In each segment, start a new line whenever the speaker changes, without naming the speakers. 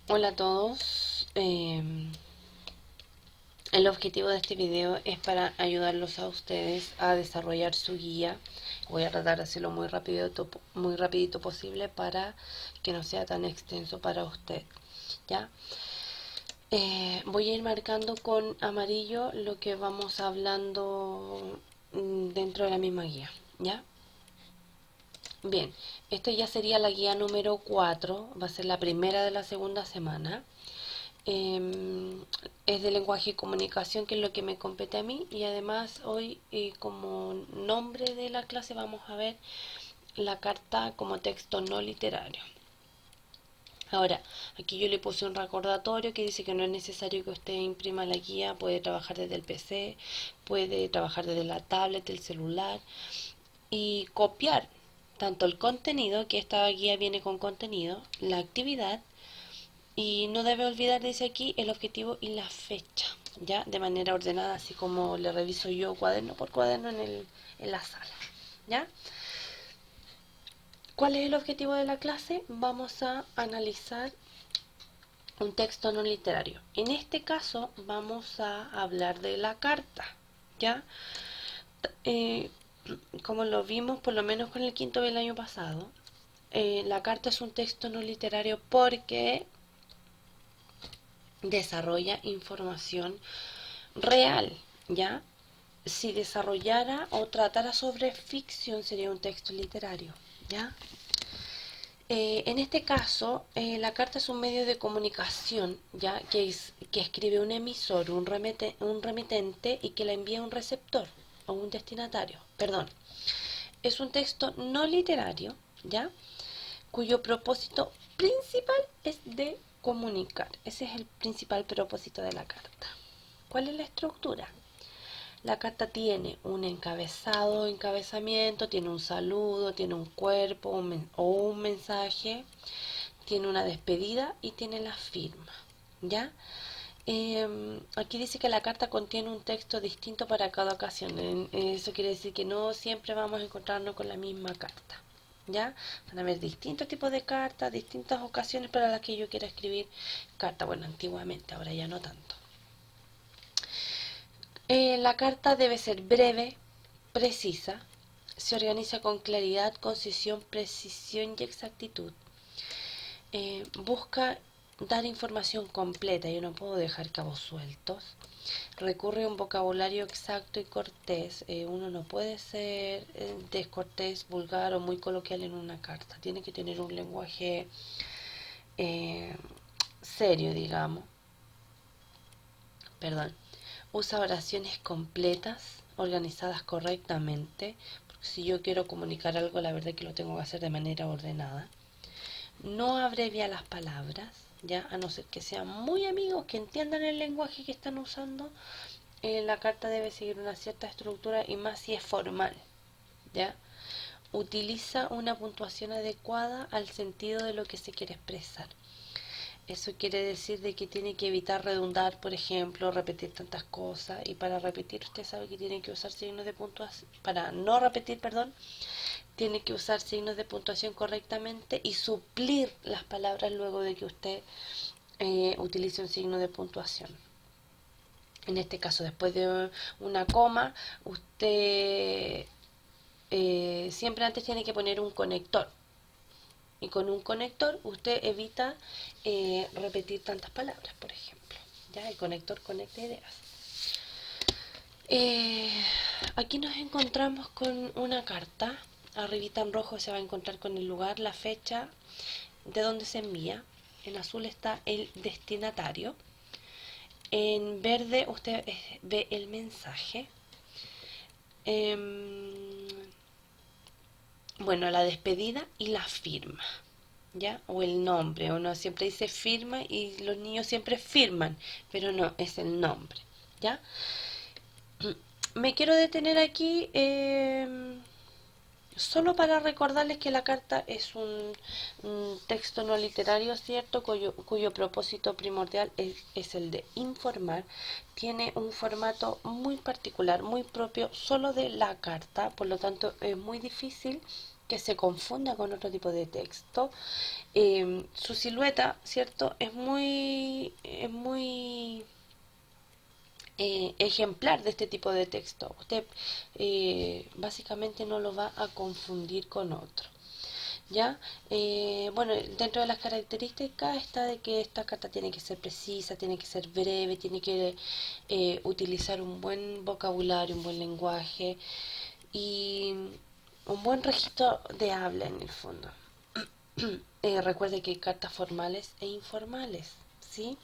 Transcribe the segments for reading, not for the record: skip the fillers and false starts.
Hola a todos. El objetivo de este video es para ayudarlos a ustedes a desarrollar su guía. Voy a tratar de hacerlo muy rapidito posible para que no sea tan extenso para usted. ¿Ya? Voy a ir marcando con amarillo lo que vamos hablando dentro de la misma guía. ¿Ya? Bien, esto ya sería la guía número 4, va a ser la primera de la segunda semana. Es de lenguaje y comunicación, que es lo que me compete a mí, y además hoy como nombre de la clase vamos a ver la carta como texto no literario. Ahora, aquí yo le puse un recordatorio que dice que no es necesario que usted imprima la guía, puede trabajar desde el PC, puede trabajar desde la tablet, el celular y copiar tanto el contenido, que esta guía viene con contenido, la actividad, y no debe olvidar, dice aquí, el objetivo y la fecha, ya de manera ordenada, así como le reviso yo cuaderno por cuaderno en la sala. ¿Ya? ¿Cuál es el objetivo de la clase? Vamos a analizar un texto no literario. En este caso vamos a hablar de la carta. ¿Ya? Eh, como lo vimos por lo menos con el quinto del año pasado, la carta es un texto no literario porque desarrolla información real, ¿ya? Si desarrollara o tratara sobre ficción sería un texto literario, ¿ya? En este caso, la carta es un medio de comunicación, ¿ya? Que escribe un emisor, un remitente y que la envía un receptor o un destinatario, perdón. Es un texto no literario, ¿ya? Cuyo propósito principal es de comunicar. Ese es el principal propósito de la carta. ¿Cuál es la estructura? La carta tiene un encabezado, encabezamiento, tiene un saludo, tiene un cuerpo o un mensaje, tiene una despedida y tiene la firma. ¿Ya? Aquí dice que la carta contiene un texto distinto para cada ocasión. Eso quiere decir que no siempre vamos a encontrarnos con la misma carta. ¿Ya? Van a haber distintos tipos de cartas, distintas ocasiones para las que yo quiera escribir carta. Bueno, antiguamente, ahora ya no tanto. La carta debe ser breve, precisa, se organiza con claridad, concisión, precisión y exactitud. Busca dar información completa, yo no puedo dejar cabos sueltos. Recurre a un vocabulario exacto y cortés. Uno no puede ser descortés, vulgar o muy coloquial en una carta. Tiene que tener un lenguaje eh, serio, digamos. Perdón. Usa oraciones completas, organizadas correctamente, porque si yo quiero comunicar algo, la verdad es que lo tengo que hacer de manera ordenada. No abrevia las palabras, ya, a no ser que sean muy amigos, que entiendan el lenguaje que están usando. La carta debe seguir una cierta estructura y más si es formal, ya. Utiliza una puntuación adecuada al sentido de lo que se quiere expresar. Eso quiere decir de que tiene que evitar redundar, por ejemplo, repetir tantas cosas. Y para repetir, usted sabe que tiene que usar signos de puntuación. Para no repetir, perdón, tiene que usar signos de puntuación correctamente y suplir las palabras luego de que usted utilice un signo de puntuación. En este caso, después de una coma, usted siempre antes tiene que poner un conector. Y con un conector usted evita repetir tantas palabras, por ejemplo. Ya el conector conecta ideas. Eh, Aquí nos encontramos con una carta. Arribita en rojo se va a encontrar con el lugar, la fecha, de donde se envía. En azul está el destinatario. En verde usted ve el mensaje. Bueno, la despedida y la firma. ¿Ya? O el nombre. Uno siempre dice firma y los niños siempre firman, pero no, es el nombre. ¿Ya? Me quiero detener aquí solo para recordarles que la carta es un texto no literario, ¿cierto? Cuyo propósito primordial es el de informar. Tiene un formato muy particular, muy propio solo de la carta, por lo tanto es muy difícil que se confunda con otro tipo de texto. Su silueta, ¿cierto? Es muy ejemplar de este tipo de texto. Usted básicamente no lo va a confundir con otro. ¿Ya? Bueno, dentro de las características está de que esta carta tiene que ser precisa, tiene que ser breve, tiene que utilizar un buen vocabulario, un buen lenguaje y un buen registro de habla en el fondo. Recuerde que hay cartas formales e informales, ¿sí?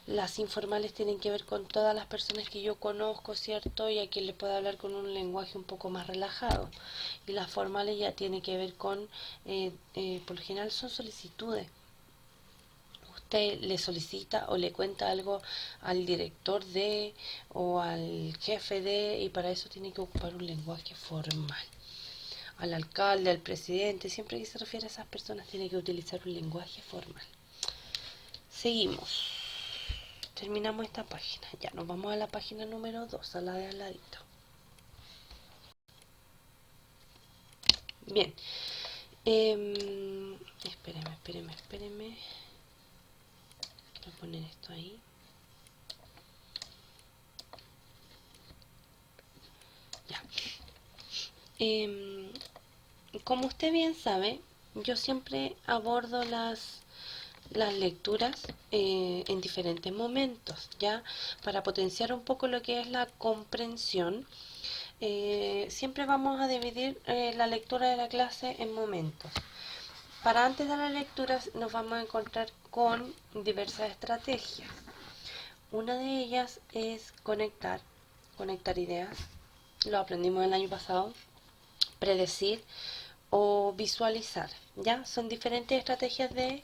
Las informales tienen que ver con todas las personas que yo conozco, ¿cierto? Y a quien le pueda hablar con un lenguaje un poco más relajado. Y las formales ya tienen que ver con, por lo general son solicitudes. Usted le solicita o le cuenta algo al director de o al jefe de, y para eso tiene que ocupar un lenguaje formal. Al alcalde, al presidente, siempre que se refiere a esas personas tiene que utilizar un lenguaje formal. Seguimos. Terminamos esta página. Ya nos vamos a la página número 2, a la de al ladito. Bien. Espéreme. Quiero poner esto ahí. Ya. Como usted bien sabe, yo siempre abordo las lecturas en diferentes momentos, ¿ya? Para potenciar un poco lo que es la comprensión. Siempre vamos a dividir la lectura de la clase en momentos. Para antes de la lectura nos vamos a encontrar con diversas estrategias. Una de ellas es conectar ideas. Lo aprendimos el año pasado. Predecir o visualizar. ¿Ya? Son diferentes estrategias de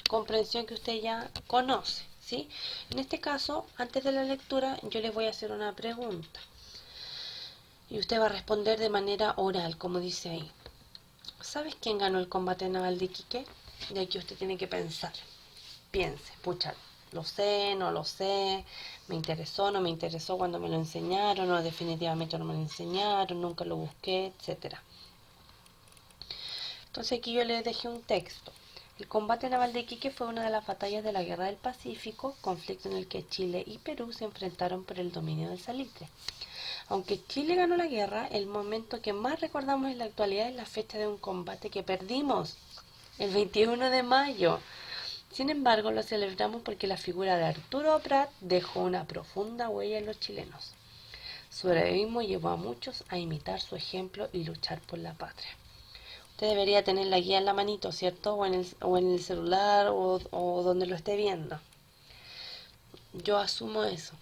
comprensión que usted ya conoce. ¿Sí? En este caso, antes de la lectura, yo les voy a hacer una pregunta. Y usted va a responder de manera oral, como dice ahí. ¿Sabes quién ganó el combate naval de Iquique? De aquí usted tiene que pensar. Piense, pucha, lo sé, no lo sé, me interesó, no me interesó cuando me lo enseñaron, o definitivamente no me lo enseñaron, nunca lo busqué, etcétera. Entonces aquí yo les dejé un texto. El combate naval de Iquique fue una de las batallas de la Guerra del Pacífico, conflicto en el que Chile y Perú se enfrentaron por el dominio del salitre. Aunque Chile ganó la guerra, el momento que más recordamos en la actualidad es la fecha de un combate que perdimos, el 21 de mayo. Sin embargo, lo celebramos porque la figura de Arturo Prat dejó una profunda huella en los chilenos. Su heroísmo llevó a muchos a imitar su ejemplo y luchar por la patria. Usted debería tener la guía en la manito, ¿cierto? O en el celular o donde lo esté viendo. Yo asumo eso.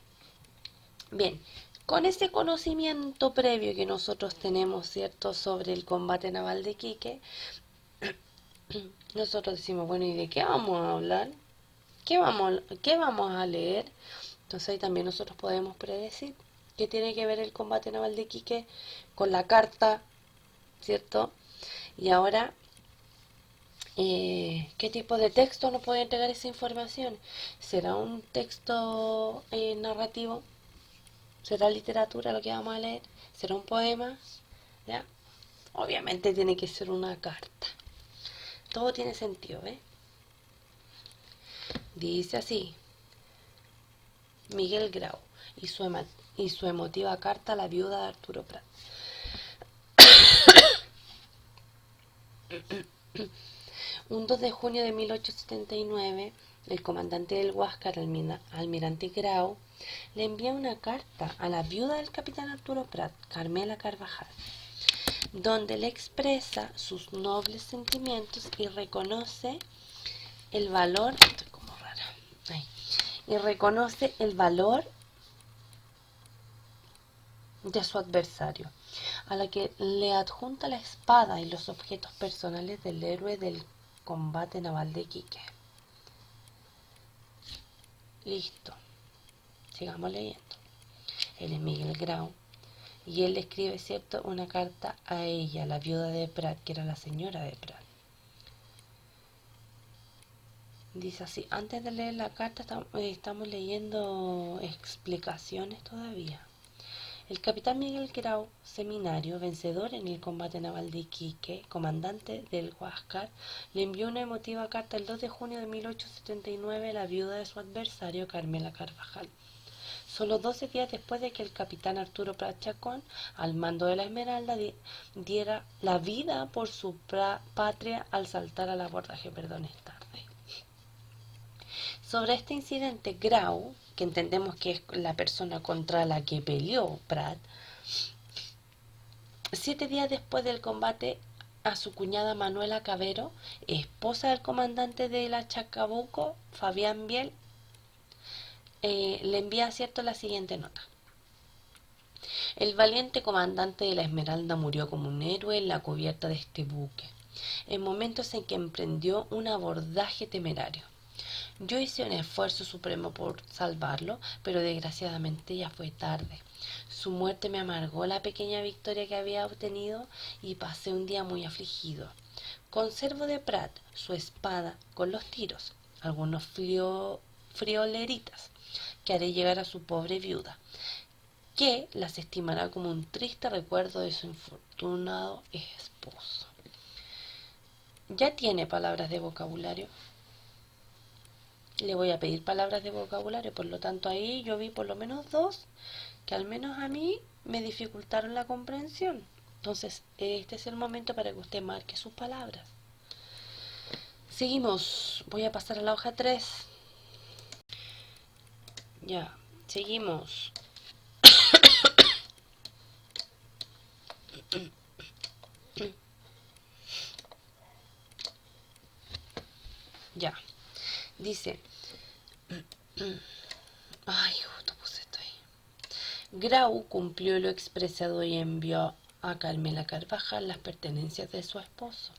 Bien, con ese conocimiento previo que nosotros tenemos, ¿cierto?, sobre el combate naval de Iquique, nosotros decimos, bueno, ¿y de qué vamos a hablar? ¿Qué vamos a leer? Entonces ahí también nosotros podemos predecir qué tiene que ver el combate naval de Iquique con la carta, ¿cierto? Y ahora, ¿qué tipo de texto nos puede entregar esa información? ¿Será un texto narrativo? ¿Será literatura lo que vamos a leer? ¿Será un poema? ¿Ya? Obviamente tiene que ser una carta. Todo tiene sentido, ¿eh? Dice así: Miguel Grau y su emotiva carta a la viuda de Arturo Prat. Un 2 de junio de 1879, el comandante del Huáscar, almirante Grau, le envía una carta a la viuda del capitán Arturo Prat, Carmela Carvajal, donde le expresa sus nobles sentimientos y reconoce el valor, estoy como rara, y reconoce el valor de su adversario, a la que le adjunta la espada y los objetos personales del héroe del combate naval de Iquique. Listo, sigamos leyendo. Él es Miguel Grau y él le escribe, ¿cierto?, una carta a ella, la viuda de Prat, que era la señora de Prat. Dice así: antes de leer la carta estamos leyendo explicaciones todavía. El capitán Miguel Grau Seminario, vencedor en el combate naval de Iquique, comandante del Huáscar, le envió una emotiva carta el 2 de junio de 1879 a la viuda de su adversario, Carmela Carvajal. Solo 12 días después de que el capitán Arturo Prat Chacón, al mando de la Esmeralda, diera la vida por su patria al saltar al abordaje. Perdón, es tarde. Sobre este incidente, Grau, que entendemos que es la persona contra la que peleó Prat, 7 días después del combate, a su cuñada Manuela Cavero, esposa del comandante de la Chacabuco, Fabián Biel, le envía la siguiente nota. El valiente comandante de la Esmeralda murió como un héroe en la cubierta de este buque, en momentos en que emprendió un abordaje temerario. Yo hice un esfuerzo supremo por salvarlo, pero desgraciadamente ya fue tarde. Su muerte me amargó la pequeña victoria que había obtenido y pasé un día muy afligido. Conservo de Prat su espada con los tiros, algunos frioleritas, que haré llegar a su pobre viuda, que las estimará como un triste recuerdo de su infortunado esposo. Ya tiene palabras de vocabulario. Le voy a pedir palabras de vocabulario, por lo tanto ahí yo vi por lo menos 2 que al menos a mí me dificultaron la comprensión. Entonces este es el momento para que usted marque sus palabras. Seguimos, voy a pasar a la hoja 3. Ya, seguimos. Ya, dice, ay, justo puse esto ahí. Grau cumplió lo expresado y envió a Carmela Carvajal las pertenencias de su esposo,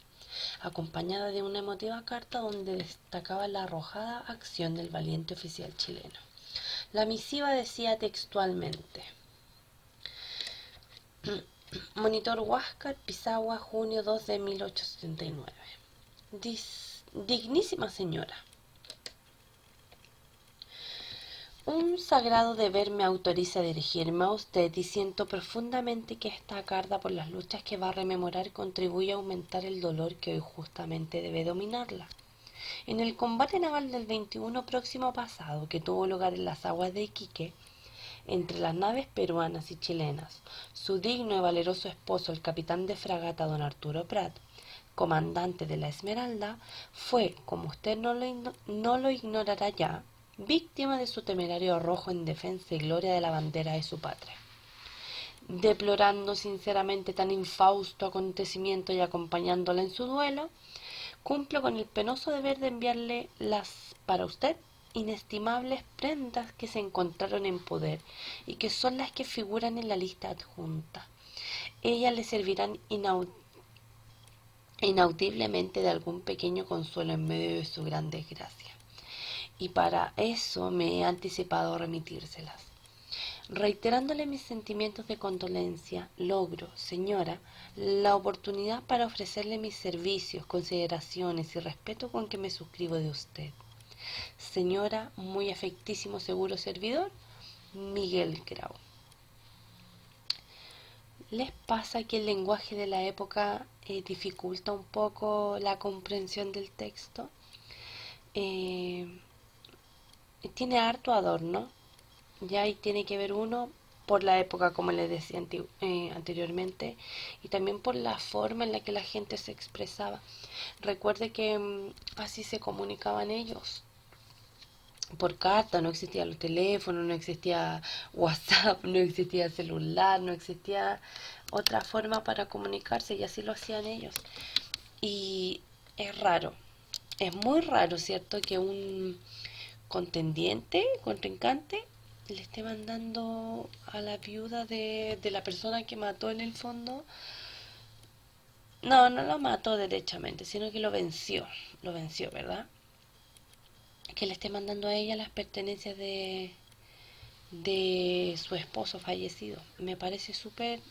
acompañada de una emotiva carta donde destacaba la arrojada acción del valiente oficial chileno. La misiva decía textualmente: Monitor Huáscar, Pisagua, junio 2 de 1879. Dignísima señora, un sagrado deber me autoriza a dirigirme a usted y siento profundamente que esta carta por las luchas que va a rememorar contribuye a aumentar el dolor que hoy justamente debe dominarla. En el combate naval del 21 próximo pasado, que tuvo lugar en las aguas de Iquique, entre las naves peruanas y chilenas, su digno y valeroso esposo, el capitán de fragata don Arturo Prat, comandante de la Esmeralda, fue, como usted no lo ignorará ya, víctima de su temerario arrojo en defensa y gloria de la bandera de su patria. Deplorando sinceramente tan infausto acontecimiento y acompañándola en su duelo, cumplo con el penoso deber de enviarle las, para usted, inestimables prendas que se encontraron en poder y que son las que figuran en la lista adjunta. Ellas le servirán inaudiblemente de algún pequeño consuelo en medio de su gran desgracia, y para eso me he anticipado a remitírselas. Reiterándole mis sentimientos de condolencia, logro, señora, la oportunidad para ofrecerle mis servicios, consideraciones y respeto con que me suscribo de usted. Señora, muy afectísimo seguro servidor, Miguel Grau. ¿Les pasa que el lenguaje de la época dificulta un poco la comprensión del texto? Tiene harto adorno, ya y tiene que ver uno por la época, como les decía anteriormente, y también por la forma en la que la gente se expresaba. Recuerde que así se comunicaban ellos, por carta. No existían los teléfonos, no existía WhatsApp, no existía celular, no existía otra forma para comunicarse, y así lo hacían ellos. Y es raro, es muy raro, ¿cierto?, que un contrincante, le esté mandando a la viuda de la persona que mató en el fondo. No, no lo mató derechamente, sino que lo venció, ¿verdad? Que le esté mandando a ella las pertenencias de su esposo fallecido. Me parece súper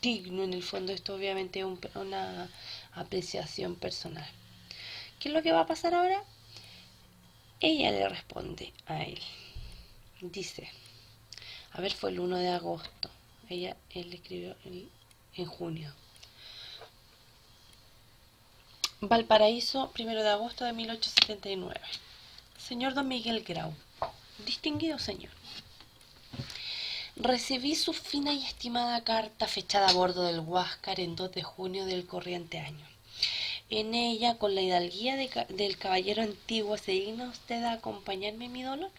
digno en el fondo. Esto obviamente es una apreciación personal. ¿Qué es lo que va a pasar ahora? Ella le responde a él. Dice, a ver, fue el 1 de agosto. Él escribió en junio. Valparaíso, 1 de agosto de 1879. Señor Don Miguel Grau, distinguido señor. Recibí su fina y estimada carta fechada a bordo del Huáscar en 2 de junio del corriente año. En ella, con la hidalguía del caballero antiguo, ¿se digna usted a acompañarme en mi dolor?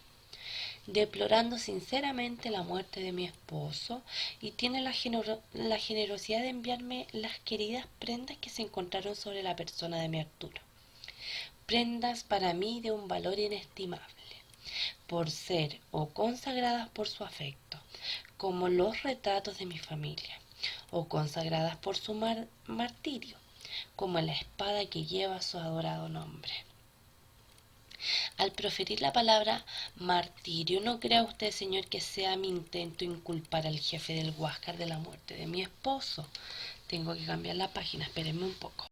Deplorando sinceramente la muerte de mi esposo, y tiene la generosidad de enviarme las queridas prendas que se encontraron sobre la persona de mi Arturo. Prendas para mí de un valor inestimable, por ser o consagradas por su afecto, como los retratos de mi familia, o consagradas por su martirio, como la espada que lleva su adorado nombre. Al proferir la palabra martirio, no crea usted, señor, que sea mi intento inculpar al jefe del Huáscar de la muerte de mi esposo. Tengo que cambiar la página, espérenme un poco.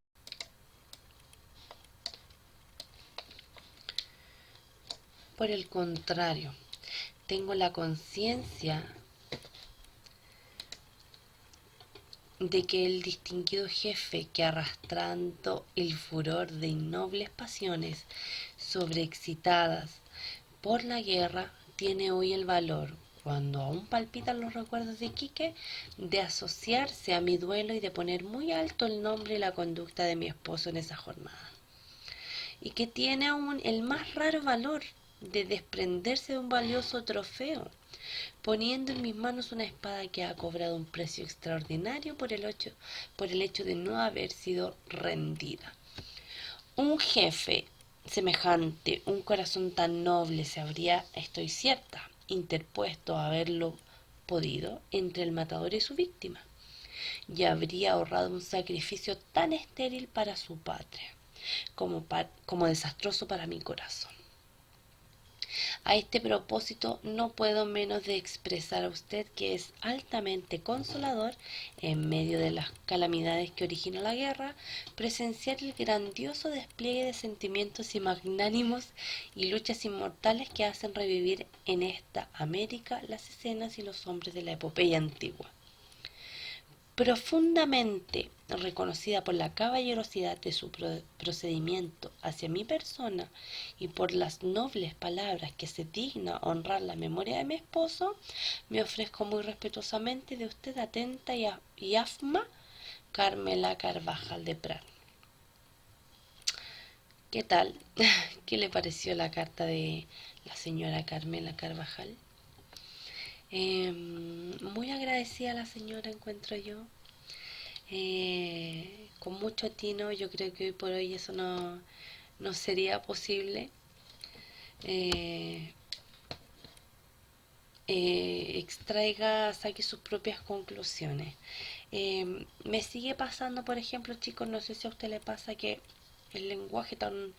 Por el contrario, tengo la conciencia de que el distinguido jefe, que arrastrando el furor de innobles pasiones sobreexcitadas por la guerra, tiene hoy el valor, cuando aún palpitan los recuerdos de Quique, de asociarse a mi duelo y de poner muy alto el nombre y la conducta de mi esposo en esa jornada. Y que tiene aún el más raro valor de desprenderse de un valioso trofeo, poniendo en mis manos una espada que ha cobrado un precio extraordinario por el hecho de no haber sido rendida. Un jefe semejante, un corazón tan noble, se habría, estoy cierta, interpuesto a haberlo podido entre el matador y su víctima, y habría ahorrado un sacrificio tan estéril para su patria, como desastroso para mi corazón. A este propósito no puedo menos de expresar a usted que es altamente consolador, en medio de las calamidades que origina la guerra, presenciar el grandioso despliegue de sentimientos y magnánimos y luchas inmortales que hacen revivir en esta América las escenas y los hombres de la epopeya antigua. Profundamente reconocida por la caballerosidad de su procedimiento hacia mi persona y por las nobles palabras que se digna honrar la memoria de mi esposo, me ofrezco muy respetuosamente de usted atenta y afma Carmela Carvajal de Prat. ¿Qué tal? ¿Qué le pareció la carta de la señora Carmela Carvajal? Muy agradecida a la señora, encuentro yo. Con mucho tino. Yo creo que hoy por hoy eso no sería posible. Saque sus propias conclusiones. Me sigue pasando, por ejemplo, chicos, no sé si a usted le pasa que el lenguaje tan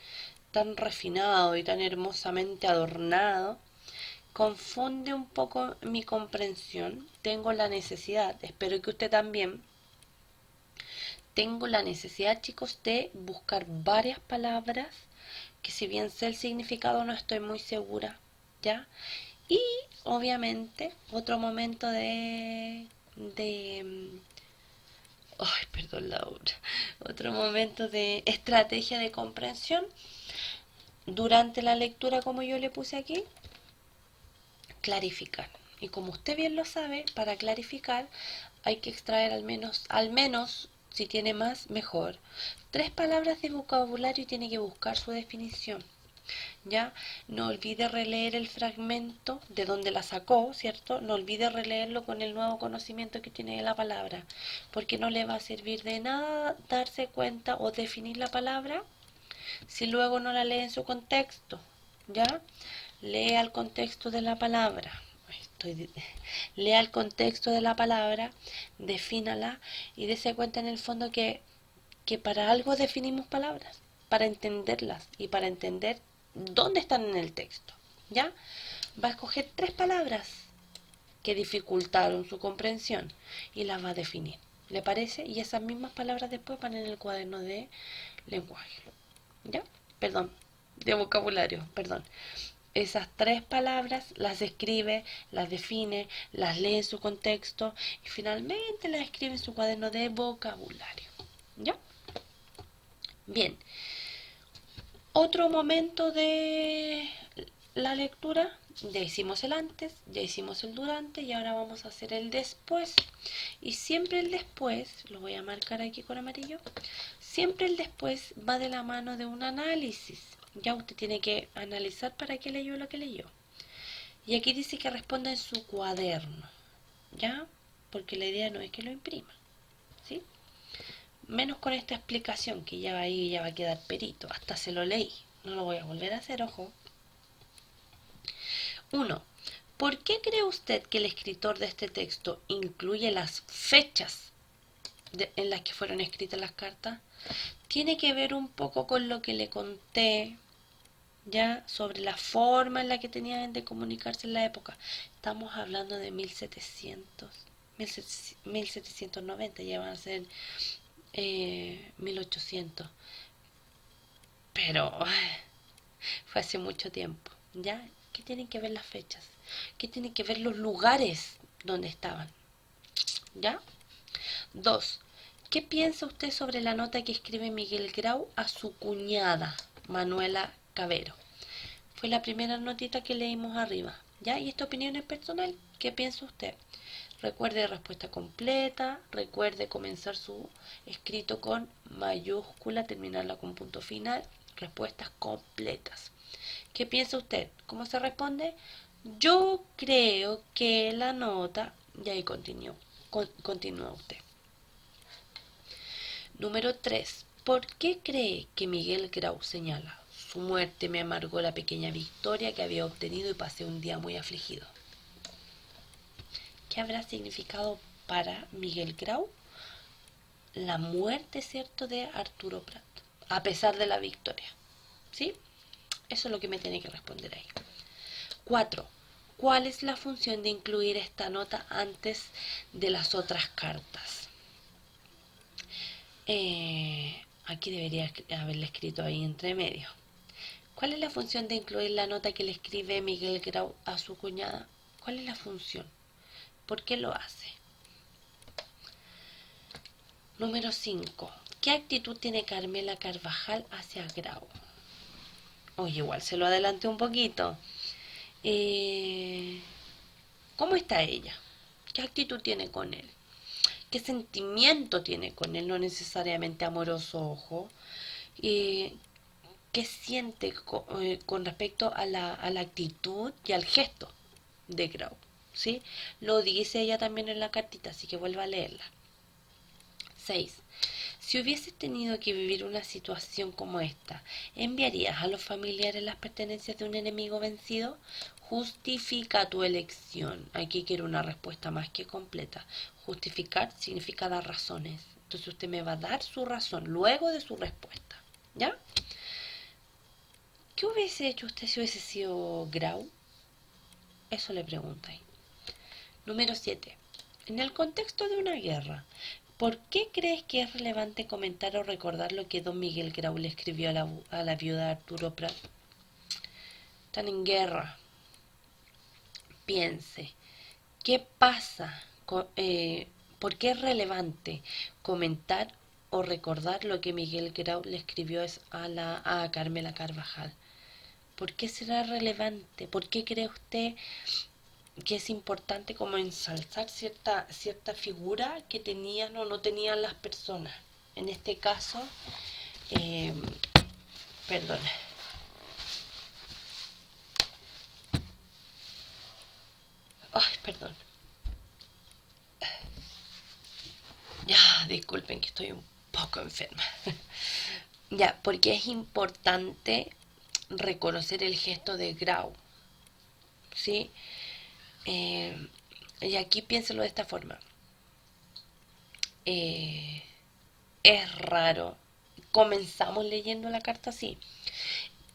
refinado y tan hermosamente adornado confunde un poco mi comprensión. Tengo la necesidad, espero que usted también, tengo la necesidad, chicos, de buscar varias palabras que, si bien sé el significado, no estoy muy segura, ¿ya? Y obviamente otro momento ay, perdón, Laura. Otro momento de estrategia de comprensión durante la lectura, como yo le puse aquí, clarificar. Y como usted bien lo sabe, para clarificar hay que extraer al menos, si tiene más, mejor, 3 palabras de vocabulario y tiene que buscar su definición. ¿Ya? No olvide releer el fragmento de donde la sacó, ¿cierto? No olvide releerlo con el nuevo conocimiento que tiene de la palabra, porque no le va a servir de nada darse cuenta o definir la palabra si luego no la lee en su contexto, ¿ya? Lea el contexto de la palabra. Lea el contexto de la palabra, defínala y dése cuenta en el fondo que para algo definimos palabras, para entenderlas y para entender dónde están en el texto, ¿ya? Va a escoger 3 palabras que dificultaron su comprensión y las va a definir, ¿le parece? Y esas mismas palabras después van en el cuaderno de lenguaje, ¿ya? Perdón, de vocabulario, perdón. esas tres palabras, las escribe, las define, las lee en su contexto y finalmente las escribe en su cuaderno de vocabulario. ¿Ya? Bien. Otro momento de la lectura, ya hicimos el antes, ya hicimos el durante y ahora vamos a hacer el después. Y siempre el después, lo voy a marcar aquí con amarillo, siempre el después va de la mano de un análisis. Ya usted tiene que analizar para qué leyó lo que leyó. Y aquí dice que responda en su cuaderno, ¿ya? Porque la idea no es que lo imprima, ¿sí? Menos con esta explicación que ya ahí ya va a quedar perito. Hasta se lo leí. No lo voy a volver a hacer, ojo. 1. ¿Por qué cree usted que el escritor de este texto incluye las fechas en las que fueron escritas las cartas? Tiene que ver un poco con lo que le conté ya sobre la forma en la que tenían de comunicarse en la época. Estamos hablando de 1790, ya van a ser 1800. Pero fue hace mucho tiempo, ¿ya? ¿Qué tienen que ver las fechas? ¿Qué tienen que ver los lugares donde estaban? ¿Ya? 2. ¿Qué piensa usted sobre la nota que escribe Miguel Grau a su cuñada, Manuela Cabero? Fue la primera notita que leímos arriba, ¿ya? Y esta opinión es personal. ¿Qué piensa usted? Recuerde respuesta completa, recuerde comenzar su escrito con mayúscula, terminarla con punto final, respuestas completas. ¿Qué piensa usted? ¿Cómo se responde? Yo creo que la nota... Y ahí continúa usted. Número 3. ¿Por qué cree que Miguel Grau señala? Su muerte me amargó la pequeña victoria que había obtenido y pasé un día muy afligido. ¿Qué habrá significado para Miguel Grau la muerte, cierto, de Arturo Prat, a pesar de la victoria? ¿Sí? Eso es lo que me tiene que responder ahí. 4. ¿Cuál es la función de incluir esta nota antes de las otras cartas? Aquí debería haberle escrito ahí entre medio. ¿Cuál es la función de incluir la nota que le escribe Miguel Grau a su cuñada? ¿Cuál es la función? ¿Por qué lo hace? Número 5. ¿Qué actitud tiene Carmela Carvajal hacia Grau? Oye, igual se lo adelanté un poquito. ¿Cómo está ella? ¿Qué actitud tiene con él? ¿Qué sentimiento tiene con él? No necesariamente amoroso, ojo. ¿Qué siente con respecto a la actitud y al gesto de Grau? ¿Sí? Lo dice ella también en la cartita, así que vuelva a leerla. 6. Si hubieses tenido que vivir una situación como esta, ¿enviarías a los familiares las pertenencias de un enemigo vencido? Justifica tu elección. Aquí quiero una respuesta más que completa. Justificar significa dar razones. Entonces usted me va a dar su razón luego de su respuesta. ¿Ya? ¿Qué hubiese hecho usted si hubiese sido Grau? Eso le pregunta ahí. Número 7. En el contexto de una guerra, ¿por qué crees que es relevante comentar o recordar lo que don Miguel Grau le escribió a la viuda de Arturo Prat? Están en guerra. Piense, ¿qué pasa? ¿Por qué es relevante comentar o recordar lo que Miguel Grau le escribió a Carmela Carvajal? ¿Por qué será relevante? ¿Por qué cree usted que es importante como ensalzar cierta figura que tenían o no tenían las personas? En este caso, perdón. Ay, perdón. Ya, disculpen que estoy un poco enferma. Ya, porque es importante reconocer el gesto de Grau, ¿sí? Y aquí piénselo de esta forma. Es raro, comenzamos leyendo la carta así,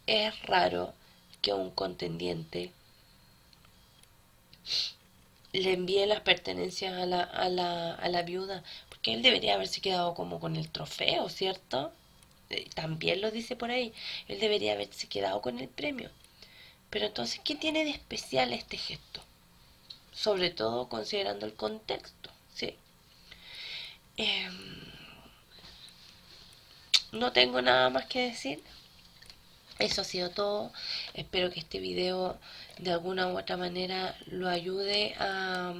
es raro que un contendiente le envíe las pertenencias a la viuda, porque él debería haberse quedado como con el trofeo, ¿cierto? También lo dice por ahí, él debería haberse quedado con el premio. Pero entonces, ¿qué tiene de especial este gesto? Sobre todo considerando el contexto, ¿sí? Em, no tengo nada más que decir. Eso ha sido todo. Espero que este video de alguna u otra manera lo ayude a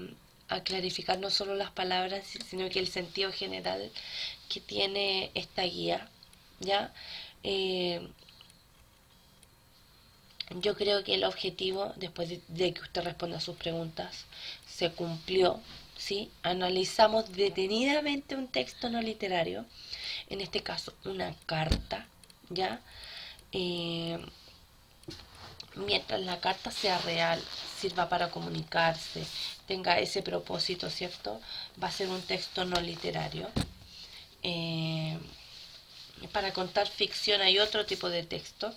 clarificar no solo las palabras, sino que el sentido general que tiene esta guía. ¿Ya? Eh, yo creo que el objetivo, después de que usted responda a sus preguntas, se cumplió. ¿Sí? Analizamos detenidamente un texto no literario, en este caso una carta, ¿ya? Eh, mientras la carta sea real, sirva para comunicarse, tenga ese propósito, ¿cierto? Va a ser un texto no literario. Eh, para contar ficción hay otro tipo de texto.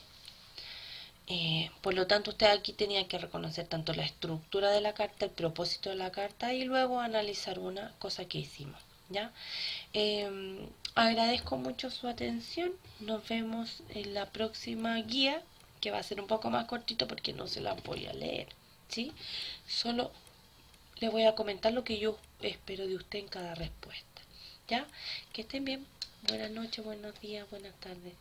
Por lo tanto, usted aquí tenía que reconocer tanto la estructura de la carta, el propósito de la carta y luego analizar una cosa que hicimos. ¿Ya? Agradezco mucho su atención. Nos vemos en la próxima guía, que va a ser un poco más cortito porque no se la voy a leer. ¿Sí? Solo le voy a comentar lo que yo espero de usted en cada respuesta. ¿Ya? Que estén bien. Buenas noches, buenos días, buenas tardes.